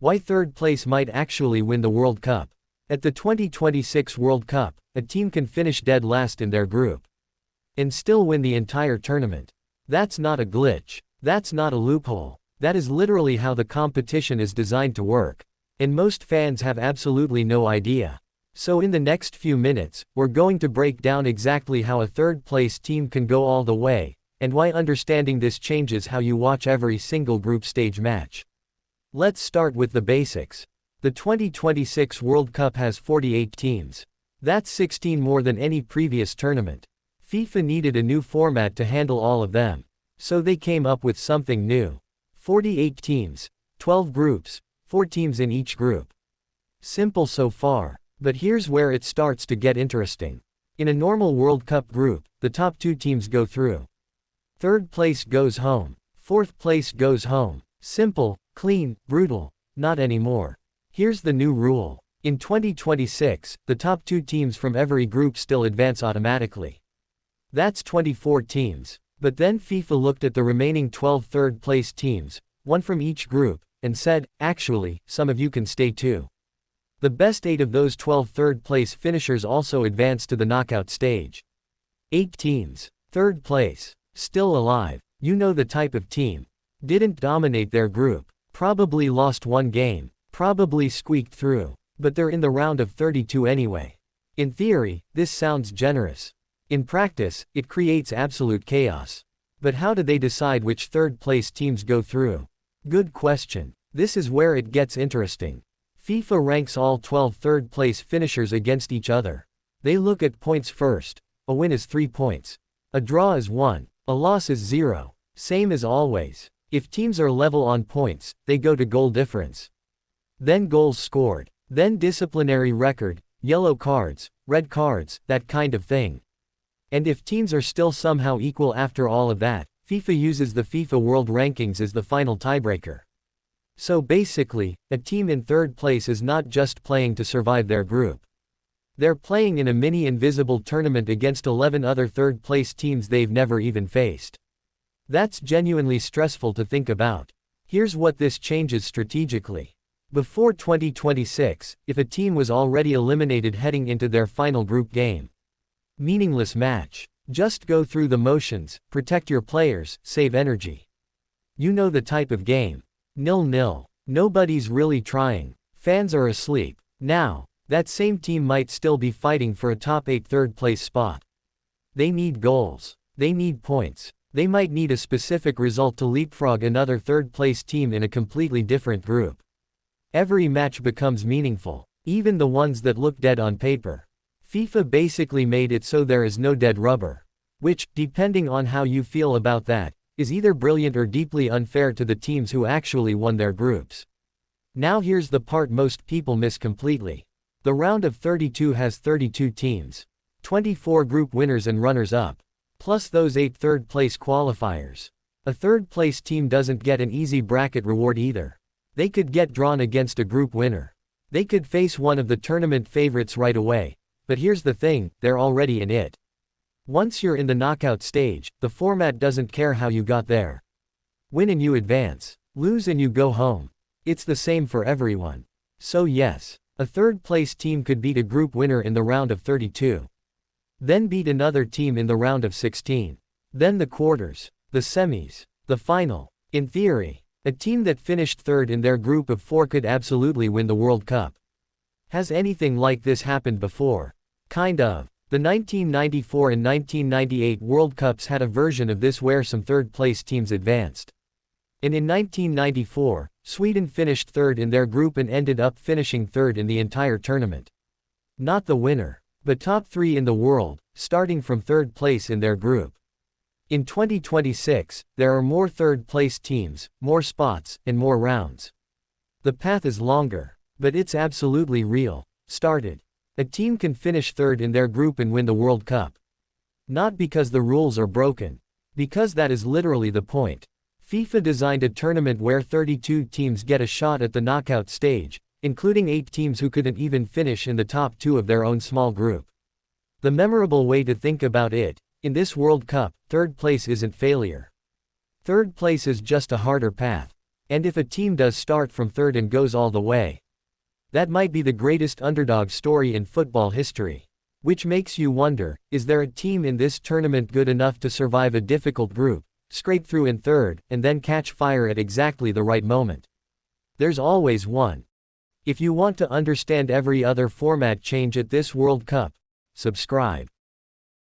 Why third place might actually win the World Cup. At the 2026 World Cup, a team can finish dead last in their group and still win the entire tournament. That's not a glitch. That's not a loophole. That is literally how the competition is designed to work. And most fans have absolutely no idea. So in the next few minutes, we're going to break down exactly how a third-place team can go all the way, and why understanding this changes how you watch every single group stage match. Let's start with the basics. The 2026 World Cup has 48 teams. That's 16 more than any previous tournament. FIFA needed a new format to handle all of them. So they came up with something new. 48 teams, 12 groups, 4 teams in each group. Simple so far, but here's where it starts to get interesting. In a normal World Cup group, the top 2 teams go through. Third place goes home. Fourth place goes home. Simple, clean, brutal. Not anymore. Here's the new rule. In 2026, the top 2 teams from every group still advance automatically. That's 24 teams. But then FIFA looked at the remaining 12 third-place teams, 1 from each group, and said, actually, some of you can stay too. The best 8 of those 12 third-place finishers also advance to the knockout stage. 8 teams. Third place. Still alive. You know the type of team. Didn't dominate their group. Probably lost 1 game. Probably squeaked through. But they're in the round of 32 anyway. In theory, this sounds generous. In practice, it creates absolute chaos. But how do they decide which third-place teams go through? Good question. This is where it gets interesting. FIFA ranks all 12 third-place finishers against each other. They look at points first. A win is 3 points. A draw is 1. A loss is 0. Same as always. If teams are level on points, they go to goal difference. Then goals scored. Then disciplinary record, yellow cards, red cards, that kind of thing. And if teams are still somehow equal after all of that, FIFA uses the FIFA World Rankings as the final tiebreaker. So basically, a team in third place is not just playing to survive their group. They're playing in a mini invisible tournament against 11 other third-place teams they've never even faced. That's genuinely stressful to think about. Here's what this changes strategically. Before 2026, if a team was already eliminated heading into their final group game, meaningless match. Just go through the motions, protect your players, save energy. You know the type of game. 0-0. Nobody's really trying. Fans are asleep. Now, that same team might still be fighting for a top 8 third-place spot. They need goals. They need points. They might need a specific result to leapfrog another third-place team in a completely different group. Every match becomes meaningful, even the ones that look dead on paper. FIFA basically made it so there is no dead rubber. Which, depending on how you feel about that, is either brilliant or deeply unfair to the teams who actually won their groups. Now here's the part most people miss completely. The round of 32 has 32 teams. 24 group winners and runners-up. Plus those 8 third-place qualifiers. A third-place team doesn't get an easy bracket reward either. They could get drawn against a group winner. They could face one of the tournament favorites right away. But here's the thing, they're already in it. Once you're in the knockout stage, the format doesn't care how you got there. Win and you advance. Lose and you go home. It's the same for everyone. So yes, a third-place team could beat a group winner in the round of 32. Then beat another team in the round of 16. Then the quarters, the semis, the final. In theory, a team that finished third in their group of 4 could absolutely win the World Cup. Has anything like this happened before? Kind of. The 1994 and 1998 World Cups had a version of this where some third-place teams advanced. And in 1994, Sweden finished third in their group and ended up finishing third in the entire tournament. Not the winner, but top 3 in the world, starting from third place in their group. In 2026, there are more third-place teams, more spots, and more rounds. The path is longer, but it's absolutely real. Started. A team can finish third in their group and win the World Cup. Not because the rules are broken. Because that is literally the point. FIFA designed a tournament where 32 teams get a shot at the knockout stage, including 8 teams who couldn't even finish in the top 2 of their own small group. The memorable way to think about it, in this World Cup, third place isn't failure. Third place is just a harder path. And if a team does start from third and goes all the way, that might be the greatest underdog story in football history. Which makes you wonder, is there a team in this tournament good enough to survive a difficult group, scrape through in third, and then catch fire at exactly the right moment? There's always one. If you want to understand every other format change at this World Cup, subscribe.